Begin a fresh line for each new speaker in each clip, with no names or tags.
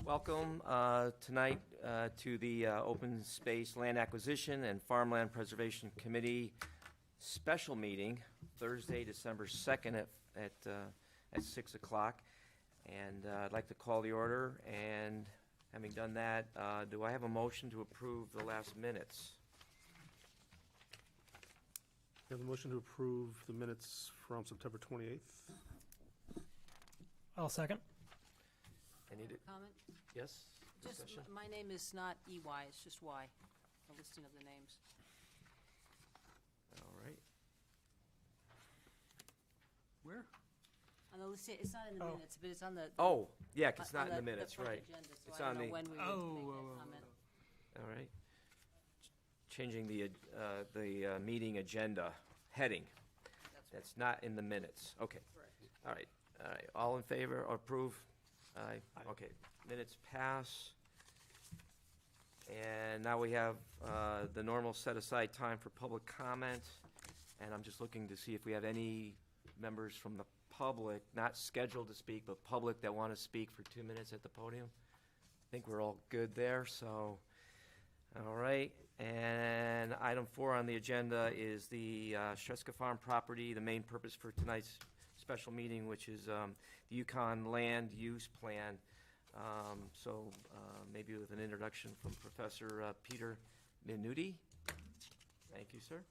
Welcome tonight to the Open Space Land Acquisition and Farmland Preservation Committee special meeting, Thursday, December 2nd at 6 o'clock. And I'd like to call the order, and having done that, do I have a motion to approve the last minutes?
You have a motion to approve the minutes from September 28th.
I'll second.
Any
Comment?
yes?
Just,
Discussion?
my name is not EY, it's just Y, the listing of the names.
All right.
Where?
On the list, it's not in the
Oh.
minutes, but it's on the.
Oh, yeah, 'cause it's
on
not in the minutes,
front
right.
agenda, so
It's
I
on
don't know
the-
when we
Oh,
would make
whoa,
that
whoa,
comment.
All right. Changing the meeting agenda heading. That's not in the minutes. Okay.
Correct.
All right. All right. All in favor or approve? Aye. Okay. Minutes pass. And now we have the normal set-aside time for public comment. And I'm just looking to see if we have any members from the public, not scheduled to speak, but public that want to speak for 2 minutes at the podium. I think we're all good there, so, all right. And item 4 on the agenda is the Streska Farm property, the main purpose for tonight's special meeting, which is the Yukon Land Use Plan. So maybe with an introduction from Professor Peter Minuti. Thank you, sir.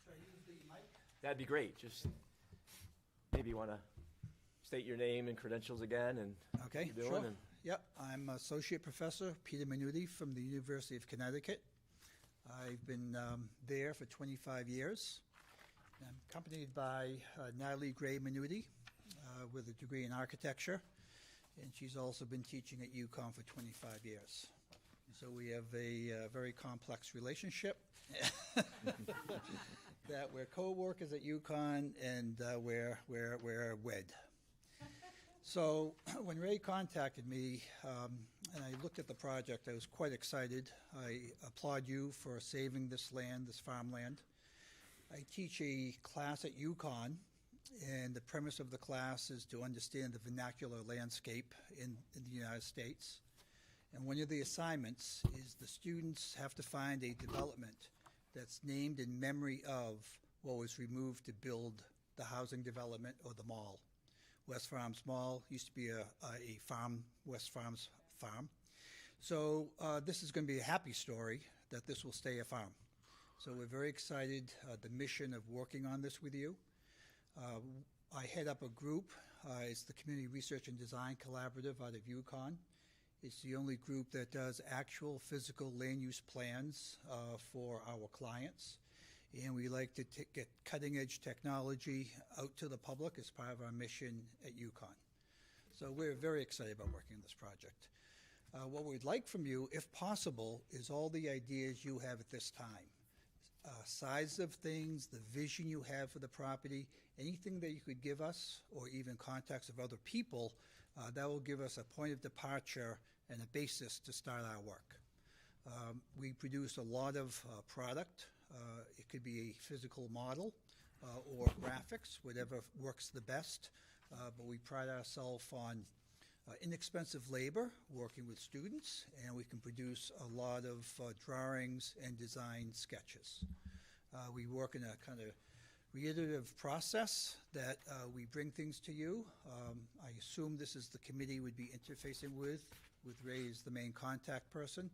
Should I use the mic?
That'd be great. Just maybe you want to state your name and credentials again and
Okay,
what you're
sure.
doing. And
Yep, I'm Associate Professor Peter Minuti from the University of Connecticut. I've been there for 25 years. I'm accompanied by Natalie Gray Minuti with a degree in architecture, and she's also been teaching at UConn for 25 years. So we have a very complex relationship. That we're co-workers at UConn, and we're wed. So when Ray contacted me and I looked at the project, I was quite excited. I applaud you for saving this land, this farmland. I teach a class at UConn, and the premise of the class is to understand the vernacular landscape in the United States. And one of the assignments is the students have to find a development that's named in memory of what was removed to build the housing development or the mall. West Farms Mall used to be a farm, West Farms Farm. So this is going to be a happy story that this will stay a farm. So we're very excited, the mission of working on this with you. I head up a group. It's the Community Research and Design Collaborative out of UConn. It's the only group that does actual physical land use plans for our clients. And we like to get cutting-edge technology out to the public as part of our mission at UConn. So we're very excited about working on this project. What we'd like from you, if possible, is all the ideas you have at this time. Size of things, the vision you have for the property, anything that you could give us, or even contacts of other people, that will give us a point of departure and a basis to start our work. We produce a lot of product. It could be a physical model or graphics, whatever works the best. But we pride ourselves on inexpensive labor, working with students, and we can produce a lot of drawings and design sketches. We work in a kind of reiterative process that we bring things to you. I assume this is the committee would be interfacing with Ray as the main contact person.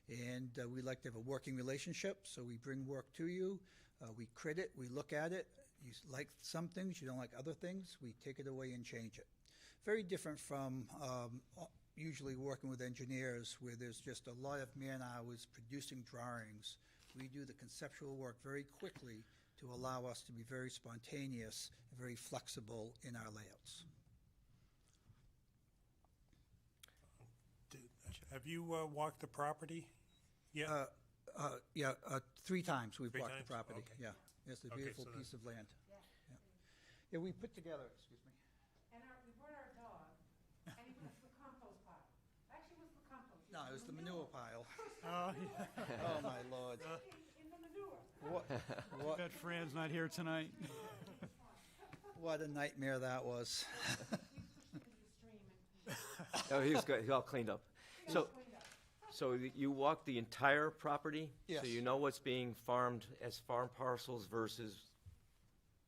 And we like to have a working relationship, so we bring work to you. We crit it, we look at it. You like some things, you don't like other things, we take it away and change it. Very different from usually working with engineers where there's just a lot of man hours producing drawings. We do the conceptual work very quickly to allow us to be very spontaneous and very flexible in our layouts.
Have you walked the property yet?
Yeah, 3 times we've
3
walked
times?
the property.
Okay.
Yeah, it's a
Okay,
beautiful
so
piece of land. Yeah, we put together, excuse me.
And we brought our dog, and he was the compost pile. Actually, it was the compost.
No, it was the manure pile.
Oh, yeah.
Oh, my Lord.
In the manure.
What,
Bet Fran's not here tonight.
what a nightmare that was.
We pushed it into the stream and
Oh, he's good, he's all cleaned up. So you walk the entire property?
Yes.
So you know what's being farmed as farm parcels versus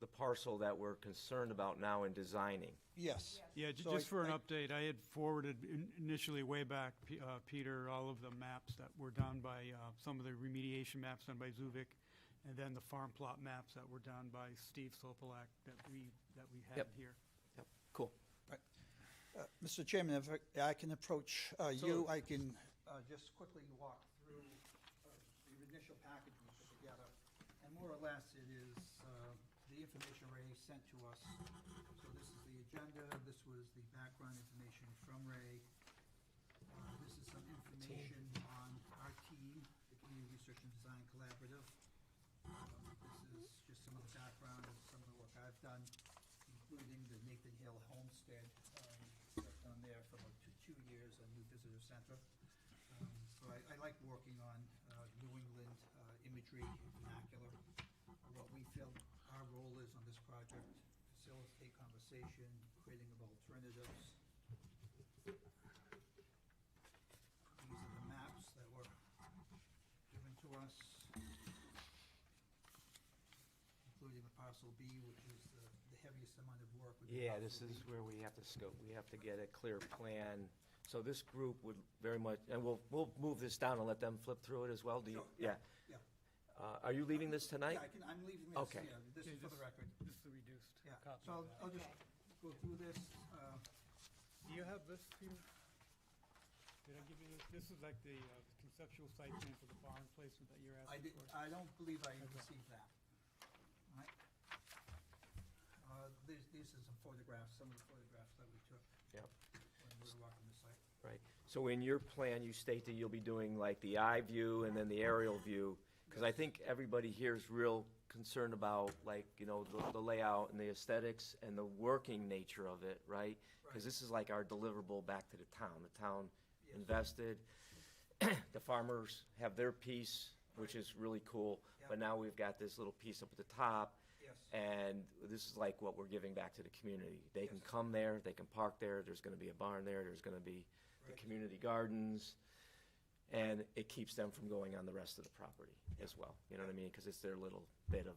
the parcel that we're concerned about now in designing?
Yes.
Yeah,
So
just for an
I-
update, I had forwarded initially way back, Peter, all of the maps that were done by, some of the remediation maps done by Zuvik, and then the farm plot maps that were done by Steve Sopelak that we had
Yep.
here.
Yep, cool.
Mr. Chairman, if I can approach you,
Absolutely.
I can just quickly walk through the initial package we put together. And more or less, it is the information Ray sent to us. So this is the agenda, this was the background information from Ray. This is some information on our team, the Community Research and Design Collaborative. This is just some of the background of some of the work I've done, including the Nathan Hill Homestead, worked on there for about two years, a new visitor center. So I like working on New England imagery and vernacular. What we feel our role is on this project, facilitate conversation, creating of alternatives. These are the maps that were given to us, including the parcel B, which is the heaviest amount of work. would be
Yeah, this
parcel
is
B.
where we have to scope, we have to get a clear plan. So this group would very much, and we'll move this down and let them flip through it as well, do you?
Sure,
Yeah.
yeah.
Are you leaving this tonight?
Yeah, I'm leaving this,
Okay.
yeah, this
Yeah,
is for the record.
This is the reduced
Yeah,
copy
so
of that.
I'll just go through this.
Do you have this, Peter? Did I give you this? This is like the conceptual site plan for the barn placement that you're
I
asking
did,
for.
I don't believe I
Okay.
received that. All right. These are some photographs, some of the photographs that we took
Yep.
when we were walking the site.
Right. So in your plan, you state that you'll be doing like the eye view and then the aerial view, because I think everybody here is real concerned about like, you know, the layout and the aesthetics and the working nature of it, right? Because this is like our deliverable back to the town. The town
Yes.
invested, the farmers have their piece, which is really cool,
Yep.
but now we've got this little piece up at the top,
Yes,
and this is like what we're giving back to the community. They can
Yes.
come there, they can park there, there's gonna be a barn there, there's gonna be the
Right.
community gardens, and it keeps them from going on the rest of the property as well, you know what I mean? Because it's their little bit of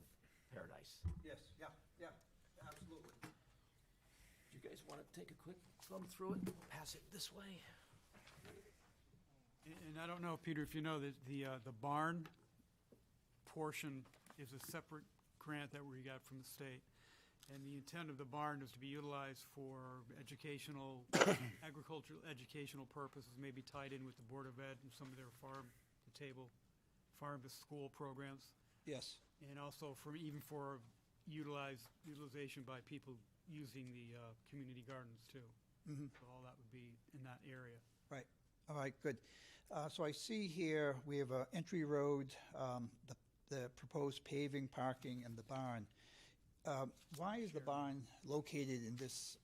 paradise.
yes, yeah, absolutely.
Do you guys want to take a quick thumb through it? Pass it this way.
And I don't know, Peter, if you know that the barn portion is a separate grant that we got from the state. And the intent of the barn is to be utilized for educational, agricultural educational purposes, maybe tied in with the Board of Ed and some of their farm to school programs.
Yes,
And also even for utilization by people using the community gardens too.
Mhm.
So all that would be in that area.
right. All right, good. So I see here, we have a entry road, the proposed paving, parking, and the barn. Why is the barn located in this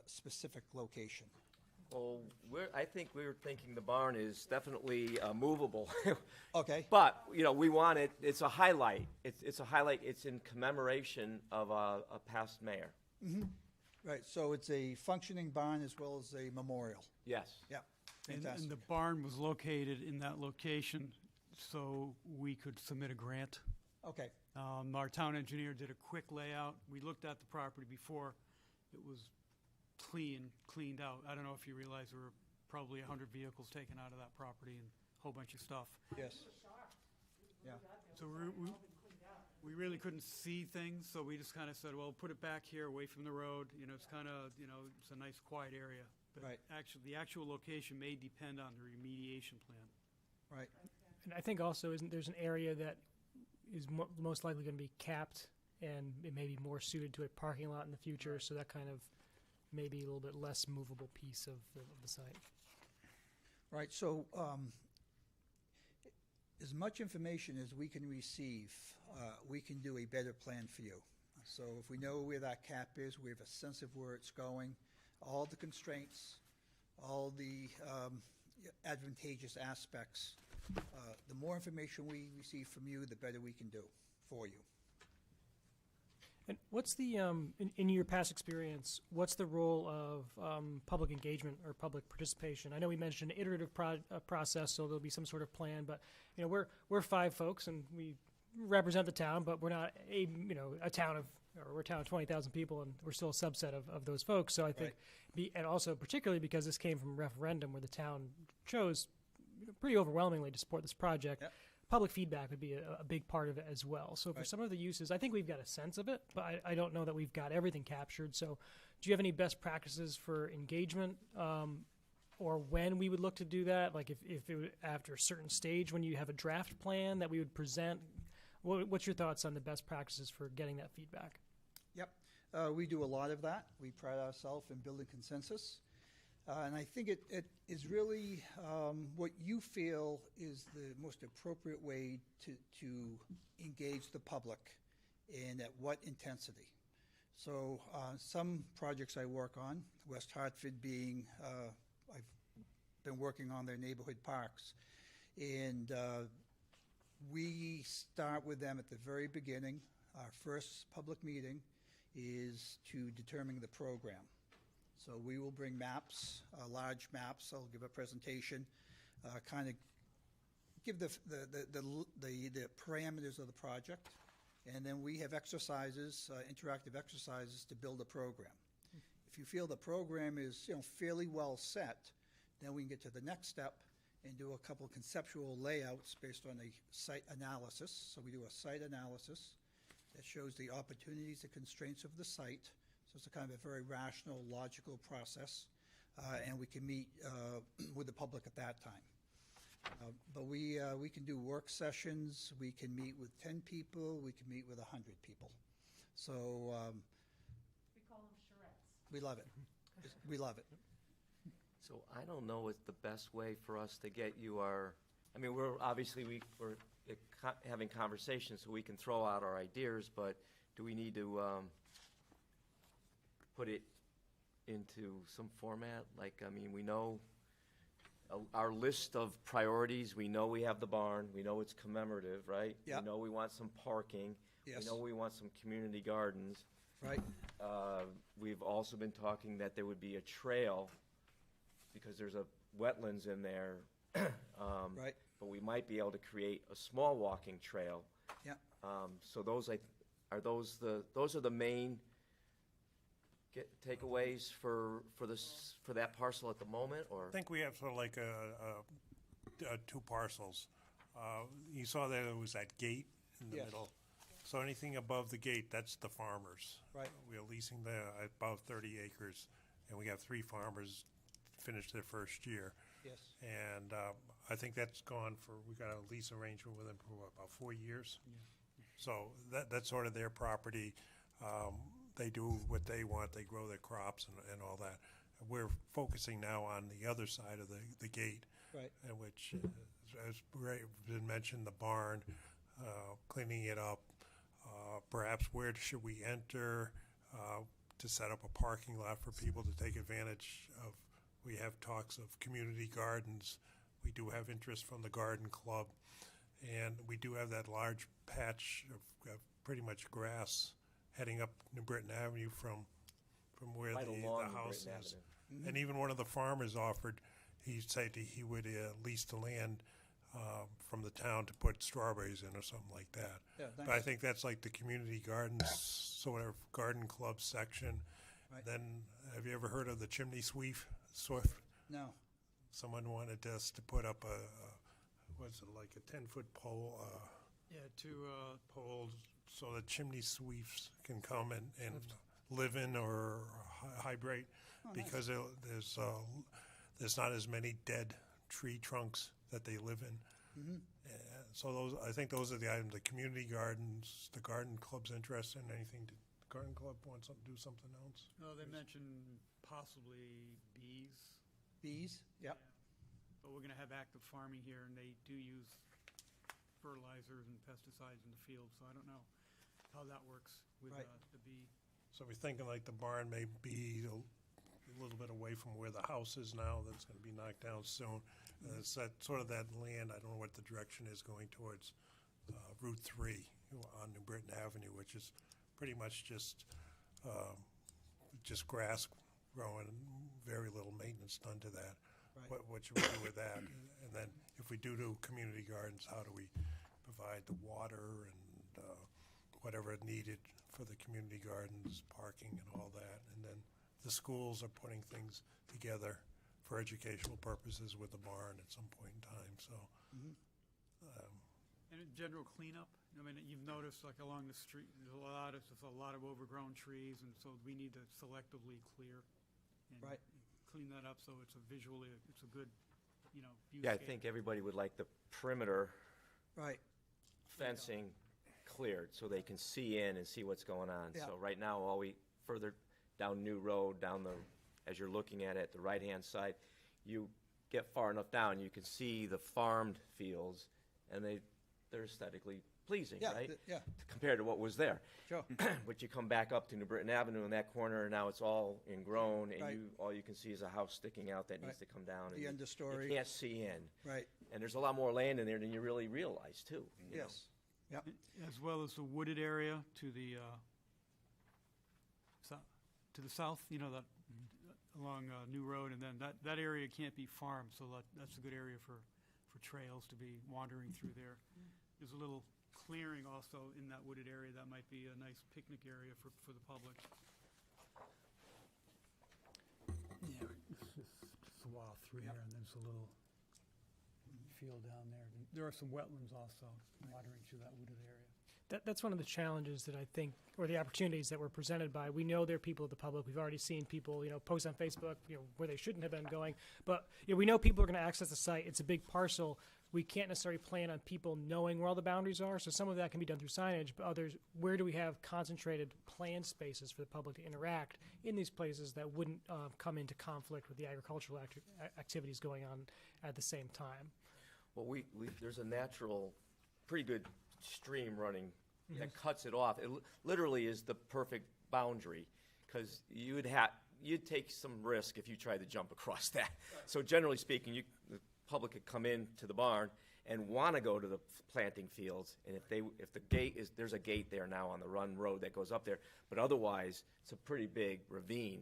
specific location?
Well, I think we're thinking the barn is definitely movable.
Okay,
But, you know, we want it, it's a highlight. It's a highlight, it's in commemoration of a past mayor.
right, so it's a functioning barn as well as a memorial.
Yes.
Yeah,
And
fantastic.
the barn was located in that location so we could submit a grant.
Okay,
Our town engineer did a quick layout. We looked at the property before. It was cleaned out. I don't know if you realize there were probably 100 vehicles taken out of that property and a whole bunch of stuff.
yes. Yeah,
So we really couldn't see things, so we just kind of said, well, put it back here away from the road. You know, it's kind of, it's a nice quiet area. But
Right.
actually, the actual location may depend on the remediation plan.
right,
And I think also, there's an area that is most likely going to be capped, and it may be more suited to a parking lot in the future, so that kind of may be a little bit less movable piece of the site.
right. So as much information as we can receive, we can do a better plan for you. So if we know where that cap is, we have a sense of where it's going, all the constraints, all the advantageous aspects. The more information we receive from you, the better we can do for you.
And what's the, in your past experience, what's the role of public engagement or public participation? I know we mentioned an iterative process, so there'll be some sort of plan, but, you know, we're 5 folks and we represent the town, but we're not a town of, or we're a town of 20,000 people, and we're still a subset of those folks. So I think, and also particularly because this came from a referendum where the town chose pretty overwhelmingly to support this project,
Yep.
public feedback would be a big part of it as well. So for some of the uses, I think we've got a sense of it, but I don't know that we've got everything captured. So do you have any best practices for engagement, or when we would look to do that? Like if it would, after a certain stage when you have a draft plan that we would present, what's your thoughts on the best practices for getting that feedback?
Yep. We do a lot of that. We pride ourselves in building consensus. And I think it is really what you feel is the most appropriate way to engage the public and at what intensity. So some projects I work on, West Hartford being, I've been working on their neighborhood parks. And we start with them at the very beginning. Our first public meeting is to determine the program. So we will bring maps, large maps. I'll give a presentation, kind of give the parameters of the project, and then we have exercises, interactive exercises to build a program. If you feel the program is fairly well set, then we can get to the next step and do a couple of conceptual layouts based on a site analysis. So we do a site analysis that shows the opportunities and constraints of the site. So it's a kind of a very rational, logical process, and we can meet with the public at that time. But we can do work sessions. We can meet with 10 people. We can meet with 100 people. So
We call them charrettes.
we love it. We love it.
So I don't know what's the best way for us to get you our, I mean, we're obviously, we're having conversations, so we can throw out our ideas, but do we need to put it into some format? Like, I mean, we know our list of priorities, we know we have the barn, we know it's commemorative, right?
Yeah.
We know we want some parking.
Yes.
We know we want some community gardens.
Right.
We've also been talking that there would be a trail, because there's a wetlands in there.
Right.
But we might be able to create a small walking trail.
Yeah.
So those are the main takeaways for that parcel at the moment, or?
I think we have sort of like 2 parcels. You saw there was that gate in the
Yes.
middle. So anything above the gate, that's the farmers.
Right.
We are leasing about 30 acres, and we have 3 farmers finish their first year.
Yes.
And I think that's gone for, we got a lease arrangement with them for about 4 years. So that's sort of their property. They do what they want. They grow their crops and all that. We're focusing now on the other side of the gate,
Right.
which, as been mentioned, the barn, cleaning it up. Perhaps where should we enter to set up a parking lot for people to take advantage of. We have talks of community gardens. We do have interest from the garden club. And we do have that large patch of pretty much grass heading up New Britain Avenue from where
Right
the
along New
house
Britain
is.
Avenue.
And even one of the farmers offered, he said he would lease the land from the town to put strawberries in or something like that.
Yeah,
But I
nice.
think that's like the community gardens, sort of garden club section.
Right.
Then, have you ever heard of the chimney sweep?
No.
Someone wanted us to put up what's it, like a 10-foot pole,
Yeah, 2
poles, so that chimney sweeps can come and live in or hydrate, because there's not as many dead tree trunks that they live in. So I think those are the items. The community gardens, the garden club's interested in anything. Did the garden club want to do something else?
No, they mentioned possibly bees.
Bees? Yep.
But we're going to have active farming here, and they do use fertilizers and pesticides in the field, so I don't know how that works with
Right.
the bee.
So we're thinking like the barn may be a little bit away from where the house is now, that's going to be knocked down soon. It's that sort of that land, I don't know what the direction is, going towards Route 3 on New Britain Avenue, which is pretty much just grass growing, very little maintenance done to that.
Right.
What should we do with that? And then if we do community gardens, how do we provide the water and whatever needed for the community gardens, parking and all that? And then the schools are putting things together for educational purposes with the barn at some point in time, so.
And in general cleanup, I mean, you've noticed like along the street, there's a lot of overgrown trees, and so we need to selectively clear and
Right.
clean that up so it's a good, viewscape.
Yeah, I think everybody would like the perimeter
Right,
fencing cleared so they can see in and see what's going on.
Yeah.
So right now, further down New Road, as you're looking at it, the right-hand side, you get far enough down, you can see the farmed fields, and they're aesthetically pleasing,
yeah,
right?
yeah,
Compared to what was there.
sure,
But you come back up to New Britain Avenue in that corner, and now it's all ingrown, and
Right.
all you can see is a house sticking out that needs
Right.
to come down.
The
and
understory.
You can't see in.
right,
And there's a lot more land in there than you really realize, too. you know.
yes, yep,
As well as the wooded area to the south, that along New Road, and then that area can't be farmed, so that's a good area for trails to be wandering through there. There's a little clearing also in that wooded area that might be a nice picnic area for the public. Yeah, it's a while through here, and there's a little field down there. There are some wetlands also watering through that wooded area.
That's one of the challenges that I think, or the opportunities that we're presented by. We know there are people at the public. We've already seen people, post on Facebook, where they shouldn't have been going. But we know people are going to access the site. It's a big parcel. We can't necessarily plan on people knowing where all the boundaries are. So some of that can be done through signage. But others, where do we have concentrated planned spaces for the public to interact in these places that wouldn't come into conflict with the agricultural activities going on at the same time?
Well, there's a natural, pretty good stream running that cuts it off. It literally is the perfect boundary, because you'd take some risk if you tried to jump across that. So generally speaking, the public could come into the barn and want to go to the planting fields, and if the gate there's a gate there now on the run road that goes up there, but otherwise it's a pretty big ravine,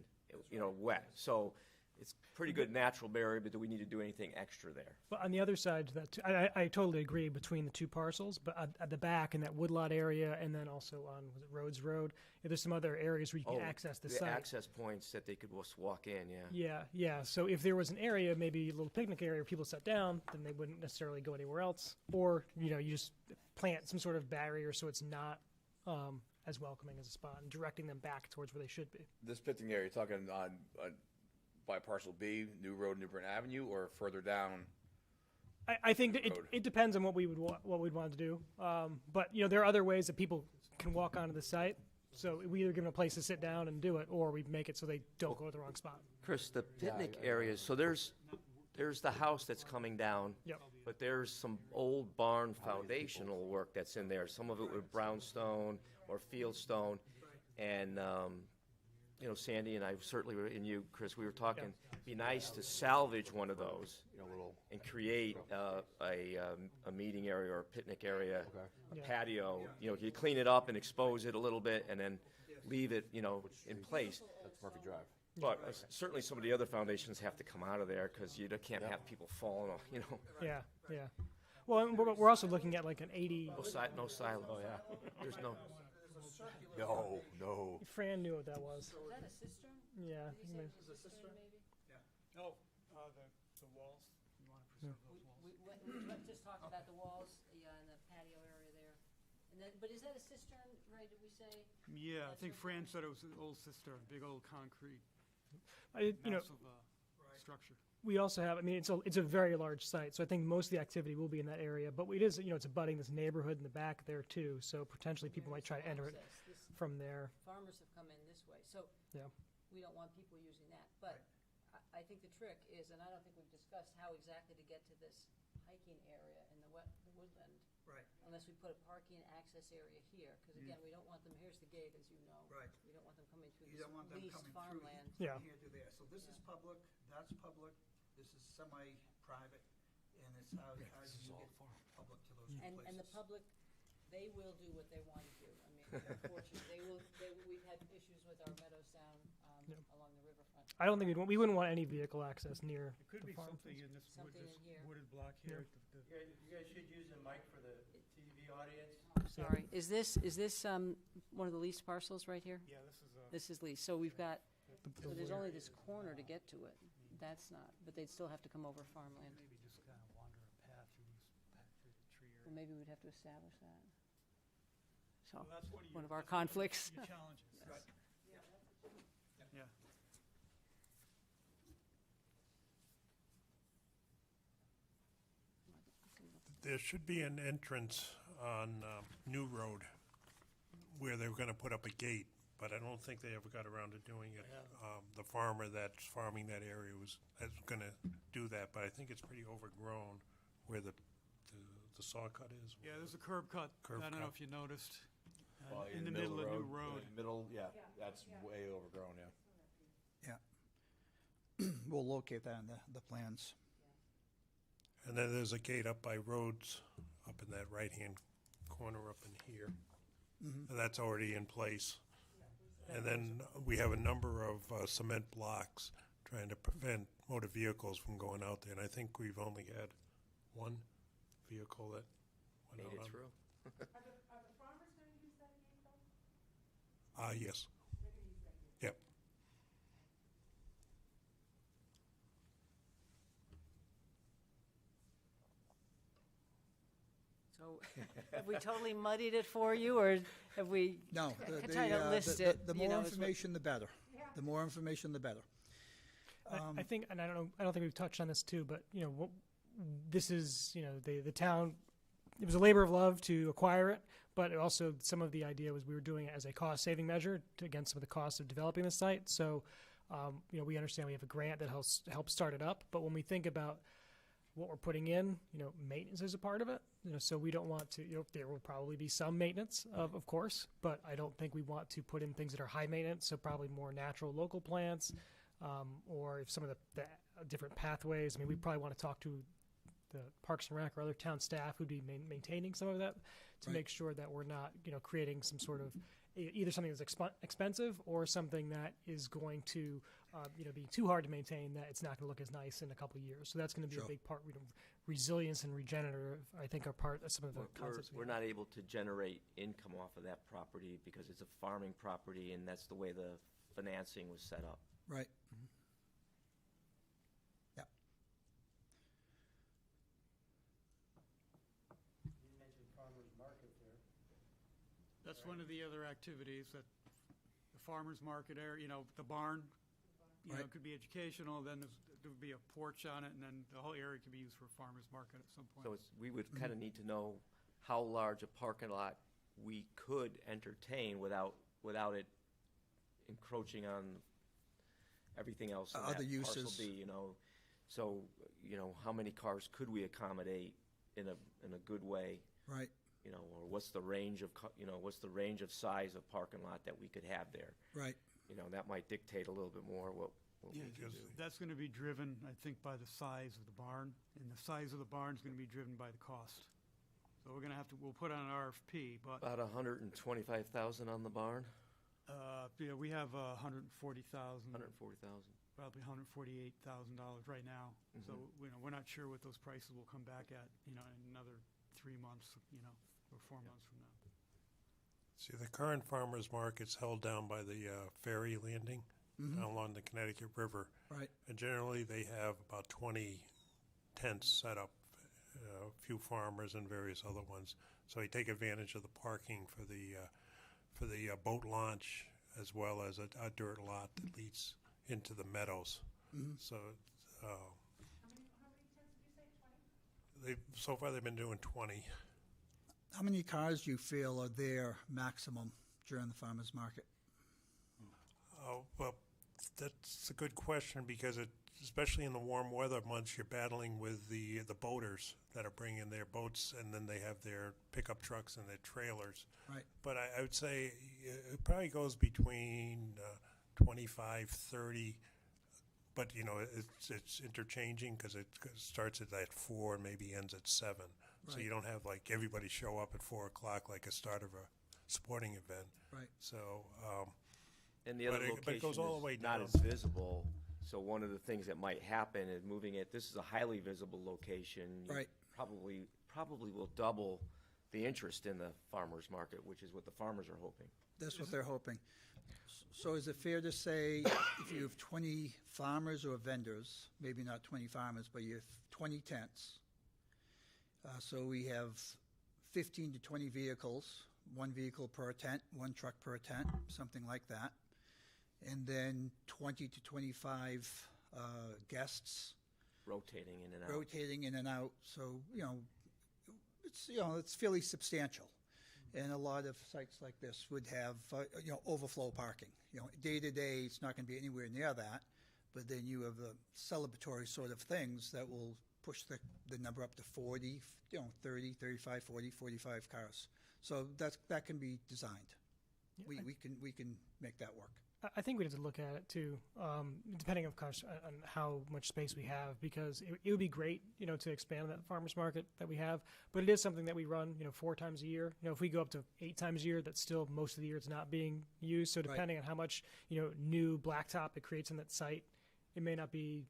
wet. So it's pretty good natural barrier, but do we need to do anything extra there?
But on the other side to that, too, I totally agree between the two parcels, but at the back in that woodlot area, and then also on Rhodes Road, there's some other areas where you can access the site.
Access points that they could just walk in, yeah.
Yeah. So if there was an area, maybe a little picnic area where people sat down, then they wouldn't necessarily go anywhere else. Or, you just plant some sort of barrier so it's not as welcoming as a spot, and directing them back towards where they should be.
This picnic area, you're talking on by parcel B, New Road, New Britain Avenue, or further down?
I think that it depends on what we'd want to do. But there are other ways that people can walk onto the site. So we either give them a place to sit down and do it, or we make it so they don't go to the wrong spot.
Chris, the picnic areas, so there's the house that's coming down,
Yep.
but there's some old barn foundational work that's in there. Some of it with brownstone or fieldstone, and Sandy and I certainly were, and you, Chris, we were talking. It'd be nice to salvage one of those and create a meeting area or a picnic area, a patio. You clean it up and expose it a little bit, and then leave it, in place.
That's Murphy Drive.
But certainly some of the other foundations have to come out of there, because you can't have people falling off,
Yeah. Well, and we're also looking at like an 80.
No silence. Oh, yeah. There's no.
No.
Fran knew what that was.
Is that a cistern?
Yeah.
Is it a cistern, maybe?
Oh, the walls. You want to preserve those walls?
We just talked about the walls, and the patio area there. And then, but is that a cistern, right, did we say?
Yeah, I think Fran said it was an old cistern, big old concrete,
You know,
massive structure.
we also have. I mean, it's a very large site, so I think most of the activity will be in that area. But it is, it's abutting this neighborhood in the back there too. So potentially people might try to enter it from there.
Farmers have come in this way, so
Yeah.
we don't want people using that. But I think the trick is, and I don't think we've discussed how exactly to get to this hiking area in the woodland.
right,
Unless we put a parking and access area here, because again, we don't want them, here's the gate, as you know.
Right.
We don't want them coming through
you
this
don't want them
leased
coming
farmland.
through
Yeah.
here to there. So this is public, that's public, this is semi-private, and it's how do you get public to those two places?
And the public they will do what they want to do. I mean, unfortunately, we've had issues with our meadows down
Yeah.
along the riverfront.
I don't think we wouldn't want any vehicle access near
It could
the
be
farm.
something in this wood,
Something
this
in here.
wooded block here. The-
You guys should use a mic for the TV audience.
Sorry, is this one of the leased parcels right here?
Yeah, this is a.
This is leased, so we've got,
The-
so
the
there's
where-
only this corner to get to it. That's not, but they'd still have to come over farmland.
Maybe just kind of wander a path through these, through the tree
Well,
area.
maybe we'd have to establish that. So,
Well, that's
one
your-
of our
that's one
conflicts.
Your challenges.
Right.
Yeah.
There should be an entrance on New Road where they were going to put up a gate, but I don't think they ever got around to doing it. The farmer that's farming that area was going to do that, but I think it's pretty overgrown where the saw cut is.
Yeah, there's a curb cut.
Curb
I don't know
cut.
if you noticed.
Well,
In the middle of New Road.
Middle, yeah, that's way overgrown, yeah.
We'll locate that in the plans.
And then there's a gate up by Rhodes, up in that right-hand corner up in here. And that's already in place. And then we have a number of cement blocks trying to prevent motor vehicles from going out there. And I think we've only had one vehicle that
Made
went out
it
on.
through.
Are the farmers gonna use that gate though?
Yes.
They're gonna use that gate.
Yep.
So have we totally muddied it for you, or have we
No,
try to list it?
the
you
more
know, is what-
information, the better. The more information, the better.
I think, and I don't think we've touched on this too, but this is, the town. It was a labor of love to acquire it, but also some of the idea was we were doing it as a cost-saving measure against some of the costs of developing the site. So, we understand we have a grant that helps start it up, but when we think about what we're putting in, maintenance is a part of it. So we don't want to. There will probably be some maintenance, of course, but I don't think we want to put in things that are high maintenance. So probably more natural local plants, or if some of the different pathways. I mean, we probably want to talk to the Parks and Rec or other town staff who'd be maintaining some of that to
Right.
make sure that we're not, creating some sort of either something that's expensive or something that is going to, be too hard to maintain that it's not going to look as nice in a couple of years. So that's going to be
Sure.
a big part. Resilience and regenerative, I think, are part of some of the concepts.
We're not able to generate income off of that property because it's a farming property, and that's the way the financing was set up.
Right. Yeah.
You mentioned farmer's market there.
That's one of the other activities that the farmer's market area, the barn,
Right.
could be educational, then there would be a porch on it, and then the whole area could be used for a farmer's market at some point.
So we would kind of need to know how large a parking lot we could entertain without it encroaching on everything else in
Other
that
uses.
parcel B, So, how many cars could we accommodate in a good way?
Right.
Or what's the range of, what's the range of size of parking lot that we could have there?
Right.
That might dictate a little bit more what we
Yeah,
can do.
that's going to be driven, I think, by the size of the barn, and the size of the barn is going to be driven by the cost. So we're going to we'll put on an RFP, but,
About 125,000 on the barn,
we have 140,000.
140,000.
Probably $148,000 right now. So, we're not sure what those prices will come back at, in another 3 months, or 4 months from now.
See, the current farmer's market's held down by the ferry landing along the Connecticut River.
Right.
And generally, they have about 20 tents set up, a few farmers and various other ones. So you take advantage of the parking for the boat launch, as well as a dirt lot that leads into the meadows. So
How many tents did you say, 20?
so far they've been doing 20.
How many cars do you feel are there maximum during the farmer's market?
Oh, well, that's a good question because especially in the warm weather months, you're battling with the boaters that are bringing their boats, and then they have their pickup trucks and their trailers.
Right.
But I would say it probably goes between 25, 30, but it's interchanging because it starts at 4 and maybe ends at 7. So
Right.
you don't have like everybody show up at 4 o'clock like a start of a sporting event.
Right.
So,
And the other
But it
location
goes all the way
is not
down.
as visible, so one of the things that might happen is moving it, this is a highly visible location. You
Right.
Probably will double the interest in the farmer's market, which is what the farmers are hoping.
That's what they're hoping. So is it fair to say if you have 20 farmers or vendors, maybe not 20 farmers, but you have 20 tents, so we have 15 to 20 vehicles, one vehicle per tent, one truck per tent, something like that, and then 20 to 25 guests
Rotating in and out.
rotating in and out, so, it's fairly substantial. And a lot of sites like this would have, overflow parking. Day to day, it's not going to be anywhere near that, but then you have celebratory sort of things that will push the number up to 40, 30, 35, 40, 45 cars. So that can be designed. We can make that work.
I think we have to look at it too, depending, of course, on how much space we have, because it would be great, to expand that farmers market that we have. But it is something that we run, 4 times a year. If we go up to 8 times a year, that's still most of the year it's not being used. So depending on how much, new blacktop it creates on that site, it may not be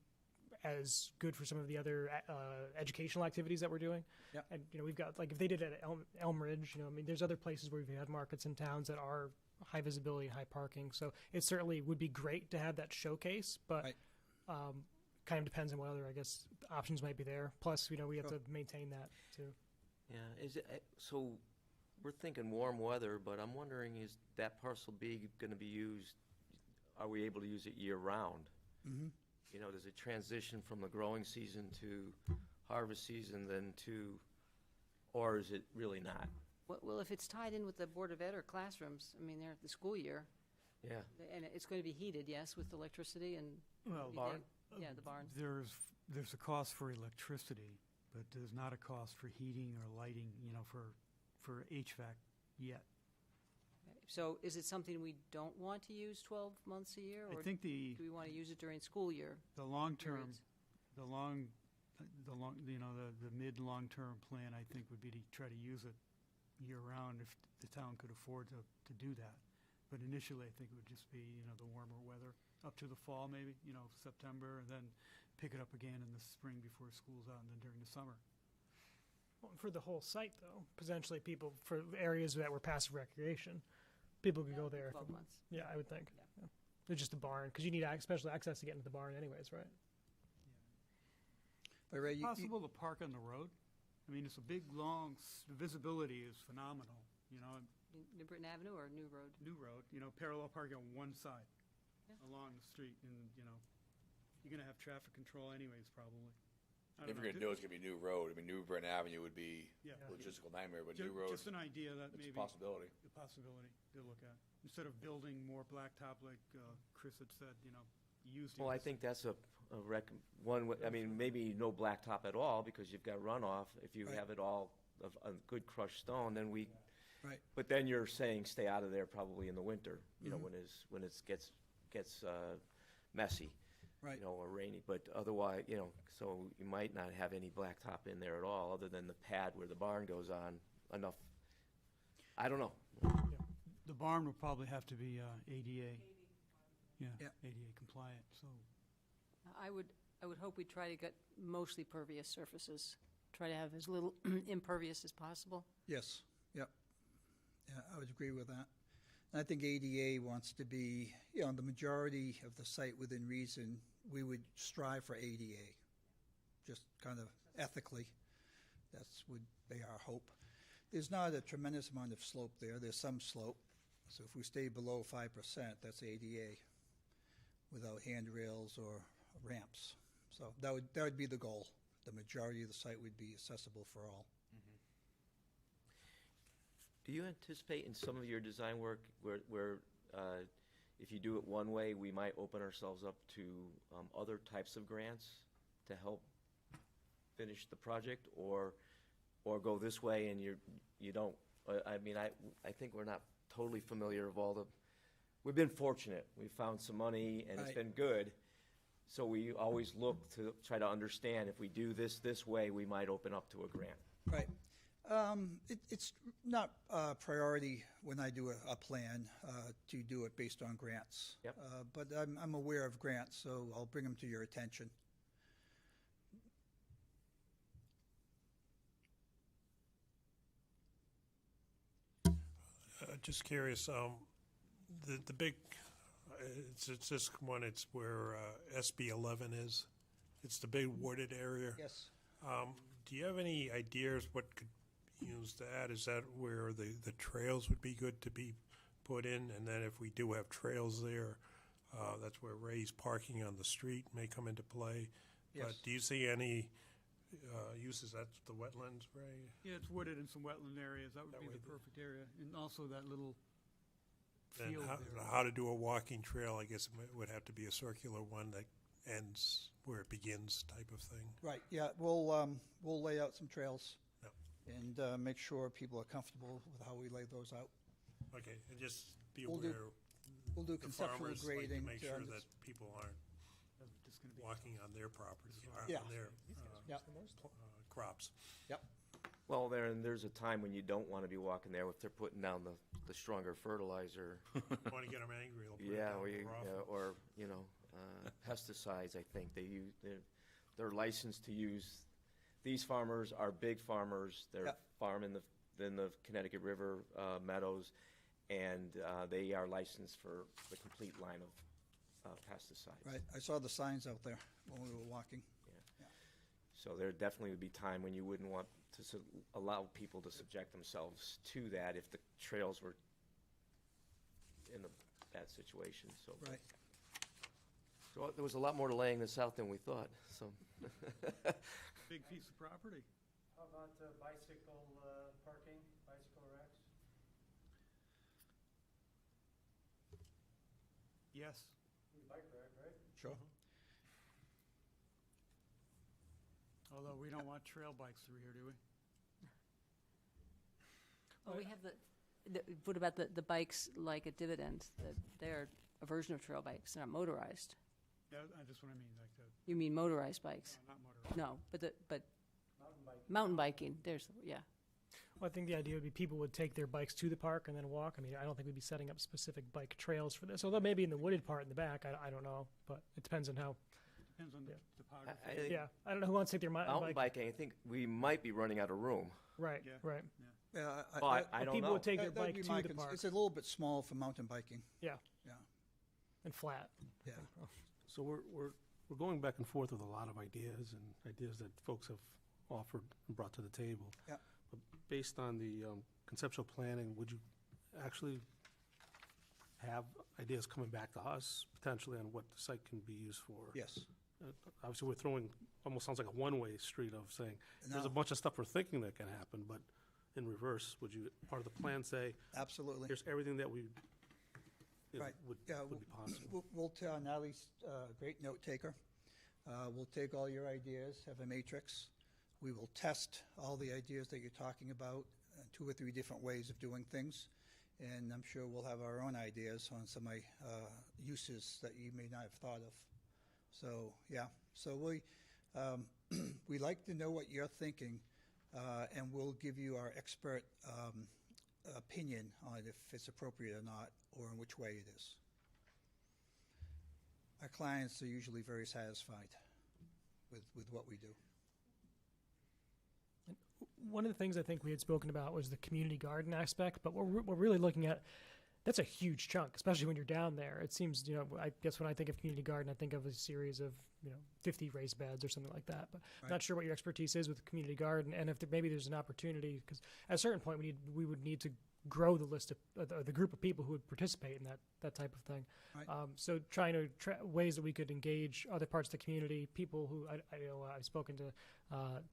as good for some of the other educational activities that we're doing.
Yep.
And we've got, like, if they did it at Elm Ridge, there's other places where we've had markets in towns that are high visibility, high parking. So it certainly would be great to have that showcase, but
Right.
Kind of depends on what other, I guess, options might be there. Plus, we have to maintain that too.
Yeah, so we're thinking warm weather, but I'm wondering, is that parcel B gonna be used, are we able to use it year-round?
Mm-hmm.
Does it transition from the growing season to harvest season then to, or is it really not?
Well, if it's tied in with the Board of Ed or classrooms, they're at the school year,
Yeah,
and it's going to be heated, yes, with electricity and.
Well,
you
barn?
think- Yeah, the barns.
There's a cost for electricity, but there's not a cost for heating or lighting, for HVAC yet.
So is it something we don't want to use 12 months a year?
I
Or
think
do we want to use it during school year?
the long-term,
periods?
the mid-long-term plan, I think, would be to try to use it year-round if the town could afford to do that. But initially, I think it would just be, the warmer weather, up to the fall maybe, September, and then pick it up again in the spring before school's out, and then during the summer.
Well, for the whole site, though, potentially people, for areas that were passive recreation, people could go there.
12 months.
Yeah, I would think.
Yeah.
Yeah. It's just the barn, because you need special access to get into the barn anyways, right?
But Ray,
Possible to park on the road? It's a big, long, the visibility is phenomenal,
New Britain Avenue or New Road?
new road, parallel parking on one side
Yeah.
along the street, and, you're gonna have traffic control anyways, probably. I
If
don't
you're
know.
gonna do it, it's gonna be New Road. New Britain Avenue would be
Yeah.
a logistical nightmare, but
Ju-
New Road,
Just an idea that
it's a
maybe,
possibility.
a possibility to look at. Instead of building more blacktop like Chris had said, use the.
well, I
other
think that's maybe no blacktop at all, because you've got runoff. If you
Right.
have it all of a good crushed stone, then
Right.
but then you're saying stay out of there probably in the winter,
Mhm.
when it gets messy.
Right.
Or rainy, but otherwise, so you might not have any blacktop in there at all, other than the pad where the barn goes on, enough. I don't know.
The barn would probably have to be ADA. Yeah,
Yeah.
ADA compliant, so.
I would hope we try to get mostly pervious surfaces, try to have as little impervious as possible.
Yes, yep. Yeah, I would agree with that. And I think ADA wants to be, the majority of the site within reason, we would strive for ADA, just kind of ethically. That's would be our hope. There's not a tremendous amount of slope there. There's some slope. So if we stay below 5%, that's ADA without handrails or ramps. So that would be the goal. The majority of the site would be accessible for all.
Do you anticipate in some of your design work where if you do it one way, we might open ourselves up to other types of grants to help finish the project, or go this way and you don't? I think we're not totally familiar of all the. We've been fortunate. We found some money and it's
Right.
been good. So we always look to try to understand if we do this way, we might open up to a grant.
Right. It's not priority when I do a plan to do it based on grants.
Yep.
But I'm aware of grants, so I'll bring them to your attention.
Just curious, the big, it's this one, it's where SB 11 is. It's the big wooded area.
Yes.
Do you have any ideas what could be used to add? Is that where the trails would be good to be put in? And then if we do have trails there, that's where Ray's parking on the street may come into play.
Yes.
But do you see any uses? That's the wetlands, Ray?
Yeah, it's wooded in some wetland areas. That would be the perfect area. And also that little
Then
field there.
how to do a walking trail? I guess it would have to be a circular one that ends where it begins, type of thing.
Right, yeah, we'll lay out some trails
Yep.
and make sure people are comfortable with how we lay those out.
Okay, and just be
We'll do
aware,
We'll do
the
conceptual
farmers like to
grading.
make sure that people aren't
Just gonna be-
walking on their property,
Yeah.
on their
Yep.
crops.
Yep,
Well, there's a time when you don't want to be walking there if they're putting down the stronger fertilizer.
Want to get them angry, they'll put it
Yeah,
down
or,
more often.
or, pesticides, I think. They're licensed to use, these farmers are big farmers. They're
Yep.
farming in the Connecticut River meadows, and they are licensed for the complete line of pesticides.
right, I saw the signs out there when we were walking.
So there definitely would be time when you wouldn't want to allow people to subject themselves to that if the trails were in that situation, so.
Right.
So there was a lot more to laying this out than we thought, so.
Big piece of property.
How about bicycle parking, bicycle racks?
Yes.
Bike rack, right?
Sure.
Although we don't want trail bikes through here, do we?
Well, we have what about the bikes like at Dividend? They're a version of trail bikes, they're not motorized.
Yeah, that's what I mean, like
You mean motorized bikes?
not motorized.
No, but
Mountain bike.
mountain biking, yeah.
Well, I think the idea would be people would take their bikes to the park and then walk. I mean, I don't think we'd be setting up specific bike trails for this, although maybe in the wooded part in the back, I don't know, but it depends on how,
Depends on the topography.
I think
yeah. I don't know who wants to take their
mountain
bike.
biking, I think we might be running out of room.
Right,
Yeah.
right.
Yeah,
But I don't
People
know.
would take their
that'd
bike
be
to
my
the park.
It's a little bit small for mountain biking.
Yeah,
Yeah,
and flat.
yeah.
So we're going back and forth with a lot of ideas and ideas that folks have offered and brought to the table.
Yeah.
But based on the conceptual planning, would you actually have ideas coming back to us potentially on what the site can be used for?
Yes.
Obviously, we're throwing, almost sounds like a one-way street of saying, there's
No.
a bunch of stuff we're thinking that can happen, but in reverse, would you, part of the plan say,
Absolutely.
here's everything that we,
Right.
would
Yeah,
be possible?
We'll tell Natalie's a great note taker. We'll take all your ideas, have a matrix. We will test all the ideas that you're talking about, 2 or 3 different ways of doing things. And I'm sure we'll have our own ideas on some uses that you may not have thought of. So, yeah. So we like to know what you're thinking, and we'll give you our expert opinion on if it's appropriate or not, or in which way it is. Our clients are usually very satisfied with what we do.
One of the things I think we had spoken about was the community garden aspect, but we're really looking at, that's a huge chunk, especially when you're down there. It seems, I guess when I think of community garden, I think of a series of, 50 raised beds or something like that. But
Right.
not sure what your expertise is with the community garden, and if maybe there's an opportunity, because at a certain point we would need to grow the list of the group of people who would participate in that type of thing.
Right.
So trying to ways that we could engage other parts of the community, people who I know I've spoken to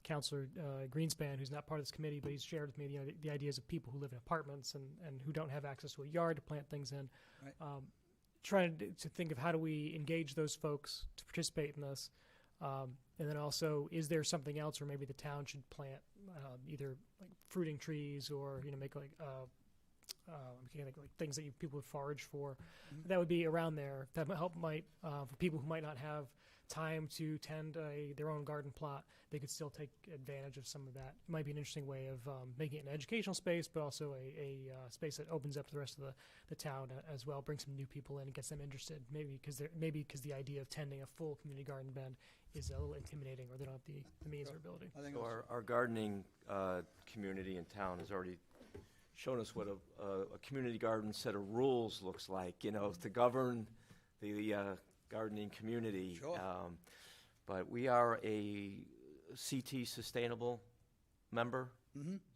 Councilor Greenspan, who's not part of this committee, but he's shared with me the ideas of people who live in apartments and who don't have access to a yard to plant things in.
Right.
Trying to think of how do we engage those folks to participate in this, and then also, is there something else where maybe the town should plant either like fruiting trees or make like things that people would forage for. That would be around there. That might help for people who might not have time to tend their own garden plot, they could still take advantage of some of that. It might be an interesting way of making it an educational space, but also a space that opens up to the rest of the town as well, brings some new people in and gets them interested. Maybe because the idea of tending a full community garden bed is a little intimidating, or they don't have the means or ability.
I think
So
it's-
our gardening community in town has already shown us what a community garden set of rules looks like, to govern the gardening community.
Sure.
But we are a CT Sustainable member,